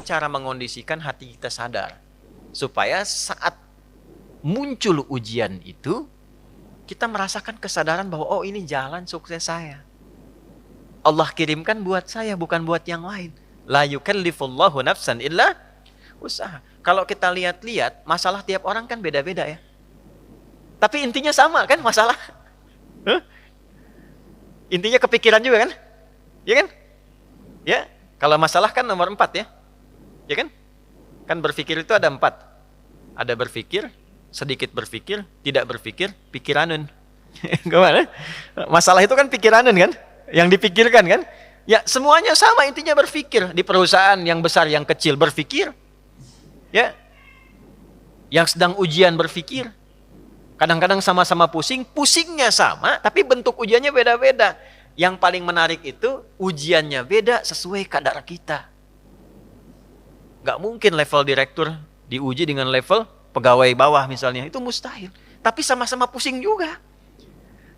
cara mengondisikan hati kita sadar. Supaya saat muncul ujian itu, kita merasakan kesadaran bahwa oh ini jalan sukses saya. Allah kirimkan buat saya, bukan buat yang lain. La yukallifullahu nafsan illa usaha. Kalau kita lihat-lihat, masalah tiap orang kan beda-beda ya. Tapi intinya sama kan masalah. Intinya kepikiran juga kan? Ya kan? Ya, kalau masalah kan nomor 4 ya. Ya kan? Kan berpikir itu ada 4. Ada berpikir, sedikit berpikir, tidak berpikir, pikiranun. Gimana? Masalah itu kan pikiranun kan? Yang dipikirkan kan? Ya, semuanya sama intinya berpikir. Di perusahaan yang besar, yang kecil berpikir. Ya. Yang sedang ujian berpikir. Kadang-kadang sama-sama pusing, pusingnya sama, tapi bentuk ujiannya beda-beda. Yang paling menarik itu, ujiannya beda sesuai kadar kita. Gak mungkin level direktur diuji dengan level pegawai bawah misalnya. Itu mustahil. Tapi sama-sama pusing juga.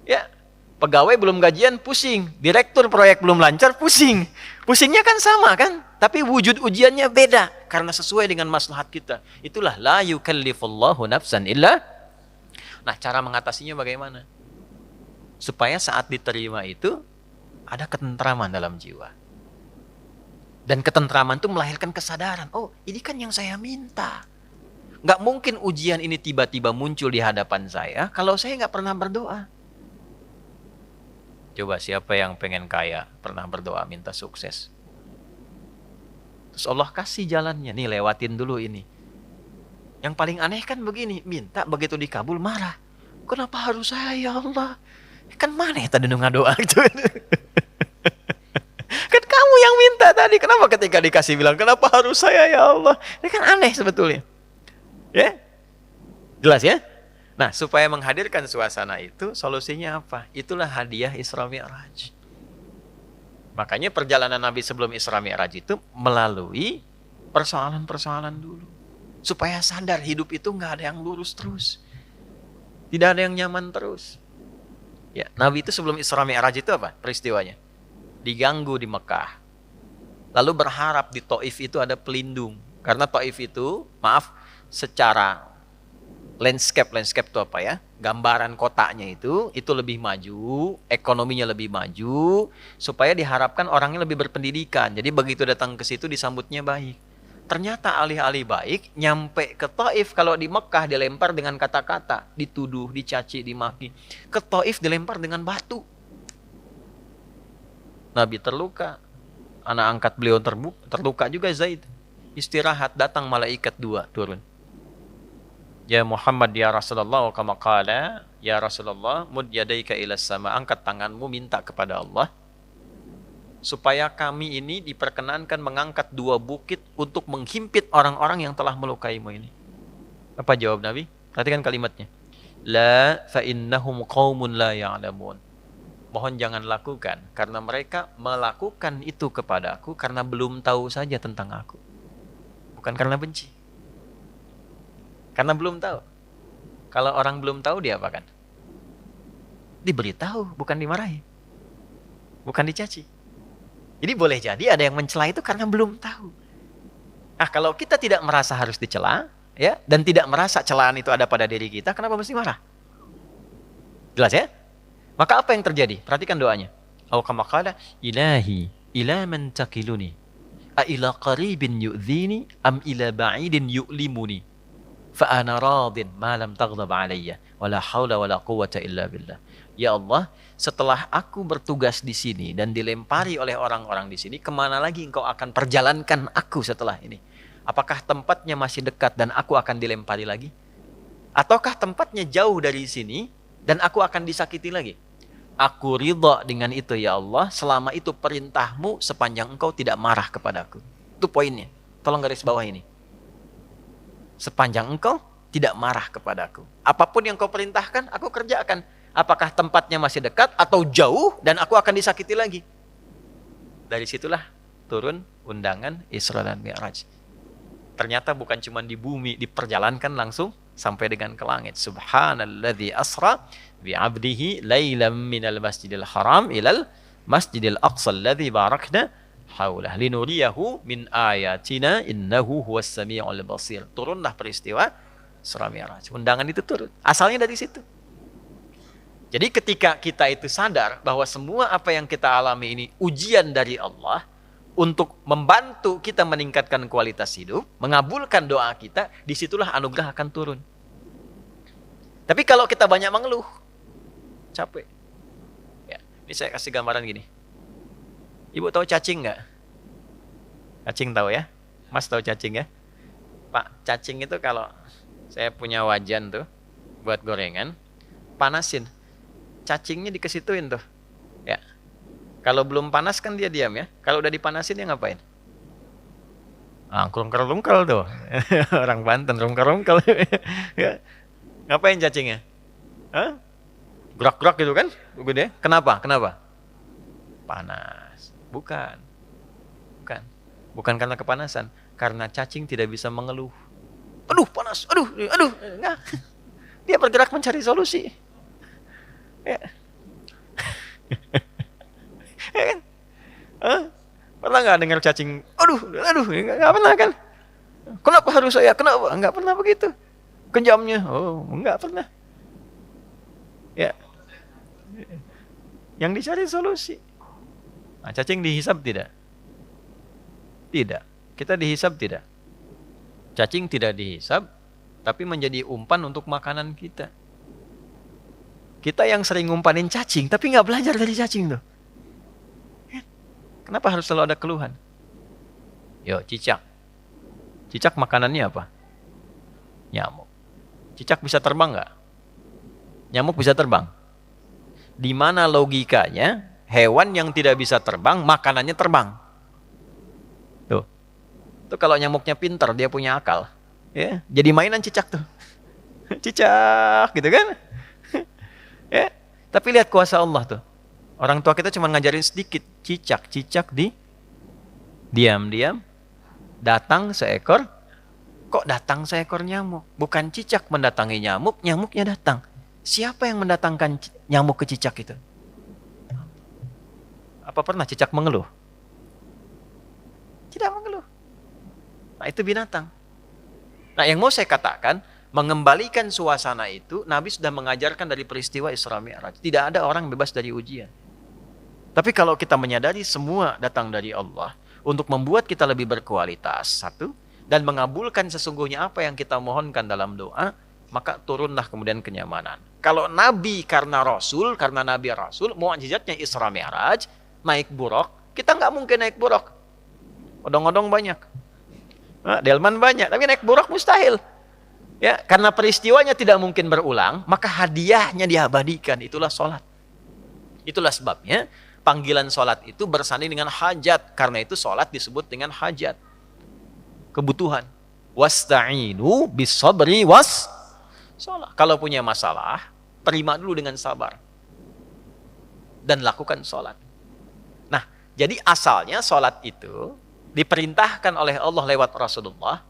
Ya, pegawai belum gajian pusing. Direktur proyek belum lancar pusing. Pusingnya kan sama kan? Tapi wujud ujiannya beda. Karena sesuai dengan maslahat kita. Itulah la yukallifullahu nafsan illa. Nah, cara mengatasinya bagaimana? Supaya saat diterima itu ada ketentraman dalam jiwa. Dan ketentraman itu melahirkan kesadaran. Oh, ini kan yang saya minta. Gak mungkin ujian ini tiba-tiba muncul di hadapan saya kalau saya gak pernah berdoa. Coba siapa yang pengen kaya pernah berdoa minta sukses? Terus Allah kasih jalannya. Nih lewatin dulu ini. Yang paling aneh kan begini, minta begitu dikabul marah. Kenapa harus saya ya Allah? Kan mana tadi doa gitu. Kan kamu yang minta tadi. Kenapa ketika dikasih bilang kenapa harus saya ya Allah? Ini kan aneh sebetulnya. Ya? Jelas ya? Nah, supaya menghadirkan suasana itu, solusinya apa? Itulah hadiah Isra Mi'raj. Makanya perjalanan Nabi sebelum Isra Mi'raj itu melalui persoalan-persoalan dulu. Supaya sadar hidup itu nggak ada yang lurus terus. Tidak ada yang nyaman terus. Ya, Nabi itu sebelum Isra Mi'raj itu apa peristiwanya? Diganggu di Mekah. Lalu berharap di Taif itu ada pelindung. Karena Taif itu, maaf, secara landscape itu apa ya? Gambaran kotanya itu lebih maju, ekonominya lebih maju, supaya diharapkan orangnya lebih berpendidikan. Jadi begitu datang ke situ disambutnya baik. Ternyata alih-alih baik, nyampe ke Taif, kalau di Mekah dilempar dengan kata-kata, dituduh, dicaci, dimaki. Ke Taif dilempar dengan batu. Nabi terluka, anak angkat beliau terluka juga Zaid. Istirahat, datang malaikat 2 turun. Ya Muhammad ya Rasulullah, kama qala, ya Rasulullah, mud yadaika ila sama, angkat tanganmu minta kepada Allah. Supaya kami ini diperkenankan mengangkat 2 bukit untuk menghimpit orang-orang yang telah melukaimu ini. Apa jawab Nabi? Perhatikan kalimatnya. La fa innahum qaumun la ya'lamun. Mohon jangan lakukan, karena mereka melakukan itu kepada aku karena belum tahu saja tentang aku. Bukan karena benci. Karena belum tahu. Kalau orang belum tahu dia apakan? Diberitahu, bukan dimarahi. Bukan dicaci. Jadi boleh jadi ada yang mencela itu karena belum tahu. Nah, kalau kita tidak merasa harus dicela, ya, dan tidak merasa celaan itu ada pada diri kita, kenapa mesti marah? Jelas ya? Maka apa yang terjadi? Perhatikan doanya. Aw kama qala ilahi ila man taqiluni a ila qaribin yu'dhini am ila ba'idin yu'limuni fa ana radin ma lam taghdab alayya wala haula wala quwwata illa billah. Ya Allah, setelah aku bertugas di sini dan dilempari oleh orang-orang di sini, kemana lagi engkau akan perjalankan aku setelah ini? Apakah tempatnya masih dekat dan aku akan dilempari lagi? Ataukah tempatnya jauh dari sini dan aku akan disakiti lagi? Aku ridha dengan itu ya Allah, selama itu perintahmu sepanjang engkau tidak marah kepadaku. Itu poinnya. Tolong garis bawah ini. Sepanjang engkau tidak marah kepadaku. Apapun yang kau perintahkan, aku kerjakan. Apakah tempatnya masih dekat atau jauh dan aku akan disakiti lagi? Dari situlah turun undangan Isra dan Mi'raj. Ternyata bukan cuma di bumi, diperjalankan langsung sampai dengan ke langit. Subhanalladzi asra bi'abdihi lailam minal masjidil haram ilal masjidil aqsa alladzi barakna haulah linuriyahu min ayatina innahu huwas samiul basir. Turunlah peristiwa Isra Mi'raj. Undangan itu turun. Asalnya dari situ. Jadi ketika kita itu sadar bahwa semua apa yang kita alami ini ujian dari Allah untuk membantu kita meningkatkan kualitas hidup, mengabulkan doa kita, disitulah anugerah akan turun. Tapi kalau kita banyak mengeluh, capek. Ya, ini saya kasih gambaran gini. Ibu tahu cacing nggak? Cacing tahu ya? Mas tahu cacing ya? Pak, cacing itu kalau saya punya wajan tuh buat gorengan, panasin. Cacingnya dikesituin tuh. Ya. Kalau belum panas kan dia diam ya. Kalau udah dipanasin dia ngapain? Rungkel-rungkel tuh. Orang Banten rungkel-rungkel. Ya. Ngapain cacingnya? Hah? Gerak-gerak gitu kan? Gede. Kenapa? Kenapa? Panas. Bukan. Bukan. Bukan karena kepanasan. Karena cacing tidak bisa mengeluh. Aduh, panas. Aduh. Enggak. Dia bergerak mencari solusi. Ya. Ya kan? Hah? Pernah nggak dengar cacing? Aduh, nggak pernah kan? Kenapa harus saya? Kenapa? Nggak pernah begitu. Kejamnya, oh, nggak pernah. Ya. Yang dicari solusi. Nah, cacing dihisab tidak? Tidak. Kita dihisab tidak? Cacing tidak dihisab, tapi menjadi umpan untuk makanan kita. Kita yang sering ngumpanin cacing, tapi nggak belajar dari cacing tuh. Kenapa harus selalu ada keluhan? Yo, cicak. Cicak makanannya apa? Nyamuk. Cicak bisa terbang nggak? Nyamuk bisa terbang. Di mana logikanya hewan yang tidak bisa terbang, makanannya terbang? Tuh. Tuh kalau nyamuknya pintar, dia punya akal. Ya, jadi mainan cicak tuh. Cicak, gitu kan? Ya, tapi lihat kuasa Allah tuh. Orang tua kita cuma ngajarin sedikit, cicak diam-diam datang seekor. Kok datang seekor nyamuk? Bukan cicak mendatangi nyamuk, nyamuknya datang. Siapa yang mendatangkan nyamuk ke cicak itu? Apa pernah cicak mengeluh? Tidak mengeluh. Nah, itu binatang. Nah, yang mau saya katakan, mengembalikan suasana itu, Nabi sudah mengajarkan dari peristiwa Isra Mi'raj. Tidak ada orang bebas dari ujian. Tapi kalau kita menyadari semua datang dari Allah untuk membuat kita lebih berkualitas, satu, dan mengabulkan sesungguhnya apa yang kita mohonkan dalam doa, maka turunlah kemudian kenyamanan. Kalau Nabi karena Nabi Rasul, mukjizatnya Isra Mi'raj, naik buruk, kita nggak mungkin naik buruk. Odong-odong banyak. Delman banyak, tapi naik buruk mustahil. Ya, karena peristiwanya tidak mungkin berulang, maka hadiahnya diabadikan, itulah sholat. Itulah sebabnya panggilan sholat itu bersanding dengan hajat. Karena itu sholat disebut dengan hajat. Kebutuhan. Wasta'inu bisabri was sholat. Kalau punya masalah, terima dulu dengan sabar. Dan lakukan sholat. Nah, jadi asalnya sholat itu diperintahkan oleh Allah lewat Rasulullah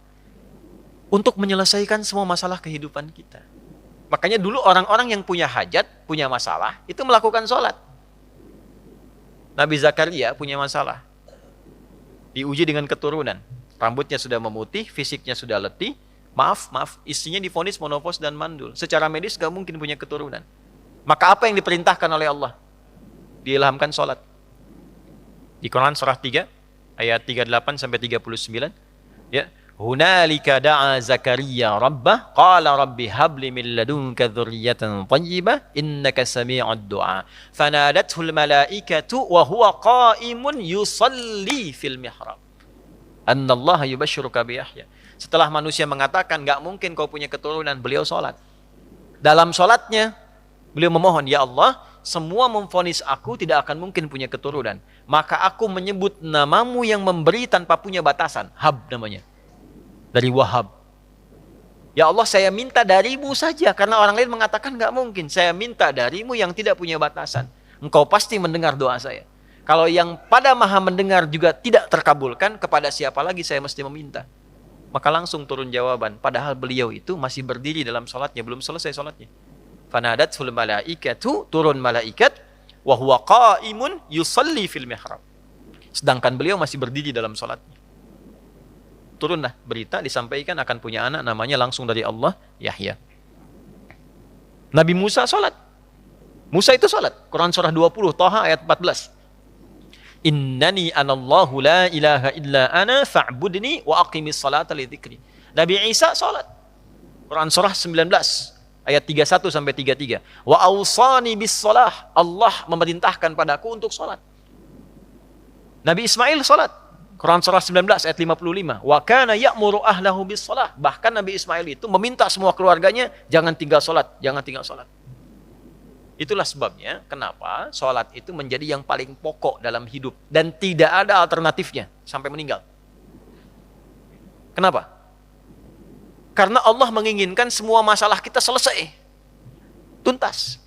untuk menyelesaikan semua masalah kehidupan kita. Makanya dulu orang-orang yang punya hajat, punya masalah, itu melakukan sholat. Nabi Zakaria punya masalah. Diuji dengan keturunan. Rambutnya sudah memutih, fisiknya sudah letih. Maaf, istrinya divonis monopos dan mandul. Secara medis gak mungkin punya keturunan. Maka apa yang diperintahkan oleh Allah? Diilhamkan sholat. Di Quran surah 3, ayat 38-39. Ya. Hunalika da'a Zakaria rabbah qala rabbi habli min ladunka dzurriyyatan thayyibah innaka sami'ud du'a fanadathul malaikatu wa huwa qa'imun yusalli fil mihrab annallaha yubashshiruka bi Yahya. Setelah manusia mengatakan enggak mungkin kau punya keturunan, beliau salat. Dalam salatnya beliau memohon, ya Allah, semua memvonis aku tidak akan mungkin punya keturunan, maka aku menyebut namamu yang memberi tanpa punya batasan, Hab namanya. Dari Wahab. Ya Allah, saya minta darimu saja. Karena orang lain mengatakan nggak mungkin. Saya minta darimu yang tidak punya batasan. Engkau pasti mendengar doa saya. Kalau yang pada maha mendengar juga tidak terkabulkan, kepada siapa lagi saya mesti meminta? Maka langsung turun jawaban. Padahal beliau itu masih berdiri dalam sholatnya. Belum selesai sholatnya. Fanadathul malaikatu, turun malaikat. Wa huwa qa'imun yusalli fil mihrab. Sedangkan beliau masih berdiri dalam sholatnya. Turunlah berita disampaikan akan punya anak namanya langsung dari Allah, Yahya. Nabi Musa sholat. Musa itu sholat. Quran surah 20, Thaha ayat 14. Innani anallahu la ilaha illa ana fa'budni wa aqimis salata li dzikri. Nabi Isa sholat. Quran surah 19 ayat 31 sampai 33. Wa awsani bis shalah. Allah memerintahkan padaku untuk sholat. Nabi Ismail sholat. Quran surah 19 ayat 55. Wa kana ya'muru ahlahu bis shalah. Bahkan Nabi Ismail itu meminta semua keluarganya jangan tinggal sholat, jangan tinggal sholat. Itulah sebabnya kenapa sholat itu menjadi yang paling pokok dalam hidup dan tidak ada alternatifnya sampai meninggal. Kenapa? Karena Allah menginginkan semua masalah kita selesai, tuntas.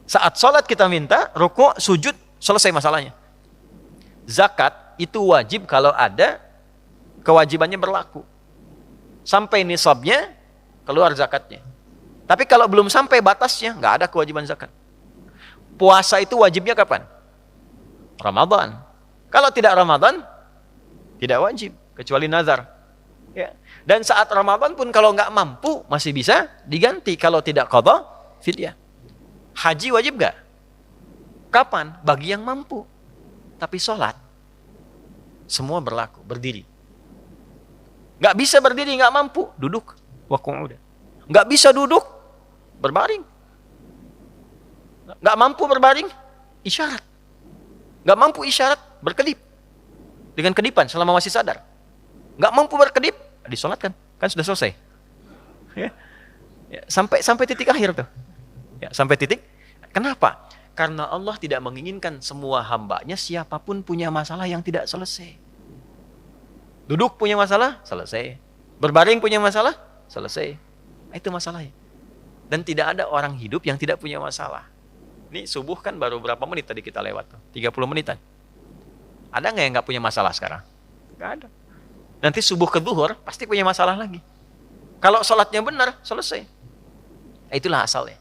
Saat sholat kita minta, rukuk, sujud, selesai masalahnya. Zakat itu wajib kalau ada kewajibannya berlaku. Sampai nisabnya, keluar zakatnya. Tapi kalau belum sampai batasnya, nggak ada kewajiban zakat. Puasa itu wajibnya kapan? Ramadan. Kalau tidak Ramadan, tidak wajib, kecuali nazar. Ya. Dan saat Ramadan pun kalau nggak mampu, masih bisa diganti. Kalau tidak qadha, fidyah. Haji wajib nggak? Kapan? Bagi yang mampu. Tapi sholat, semua berlaku, berdiri. Nggak bisa berdiri, nggak mampu, duduk. Waqu'uda. Nggak bisa duduk, berbaring. Nggak mampu berbaring, isyarat. Nggak mampu isyarat, berkedip. Dengan kedipan selama masih sadar. Nggak mampu berkedip, disolatkan. Kan sudah selesai. Ya. Ya, sampai titik akhir tuh. Ya, sampai titik. Kenapa? Karena Allah tidak menginginkan semua hambanya siapapun punya masalah yang tidak selesai. Duduk punya masalah, selesai. Berbaring punya masalah, selesai. Itu masalahnya. Dan tidak ada orang hidup yang tidak punya masalah. Ini subuh kan baru berapa menit tadi kita lewat tuh? 30 menitan. Ada nggak yang nggak punya masalah sekarang? Nggak ada. Nanti subuh ke zuhur pasti punya masalah lagi. Kalau sholatnya benar, selesai. Itulah asalnya.